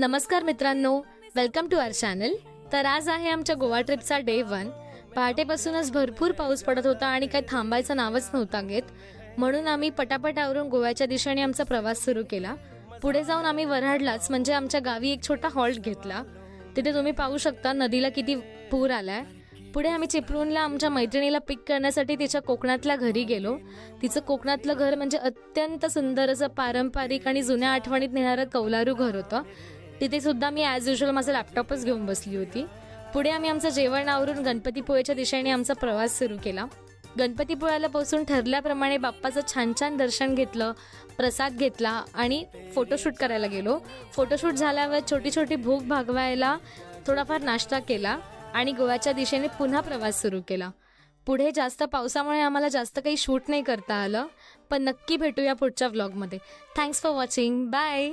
नमस्कार मित्रांनो, welcome to our channel. तर आज आहे आमच्या गोवा ट्रिपचा डे 1. पहाटेपासूनच भरपूर पाऊस पडत होता आणि काही थांबायचं नावच नव्हता घेत. म्हणून आम्ही पटापट आवरून गोव्याच्या दिशेने आमचा प्रवास सुरू केला. पुढे जाऊन आम्ही वऱ्हाडलाच म्हणजे आमच्या गावी एक छोटा हॉल्ट घेतला. तिथे तुम्ही पाहू शकता नदीला किती पूर आलाय. पुढे आम्ही चिपळूणला आमच्या मैत्रिणीला पिक करण्यासाठी तिच्या कोकणातल्या घरी गेलो. तिचं कोकणातलं घर म्हणजे अत्यंत सुंदर असं पारंपरिक आणि जुन्या आठवणीत नेणारं कौलारू घर होतं. तिथे सुद्धा मी ॲज युजल माझा लॅपटॉपच घेऊन बसली होती. पुढे आम्ही आमचं जेवण आवरून गणपतीपुळेच्या दिशेने आमचा प्रवास सुरू केला. गणपतीपुळ्याला पोहोचून ठरल्याप्रमाणे बाप्पाचं छान छान दर्शन घेतलं, प्रसाद घेतला आणि फोटोशूट करायला गेलो. फोटोशूट झाल्यावर छोटी छोटी भूक भागवायला थोडाफार नाश्ता केला आणि गोव्याच्या दिशेने पुन्हा प्रवास सुरू केला. पुढे जास्त पावसामुळे आम्हाला जास्त काही शूट नाही करता आलं, पण नक्की भेटूया पुढच्या व्लॉगमध्ये. Thanks for watching. बाय.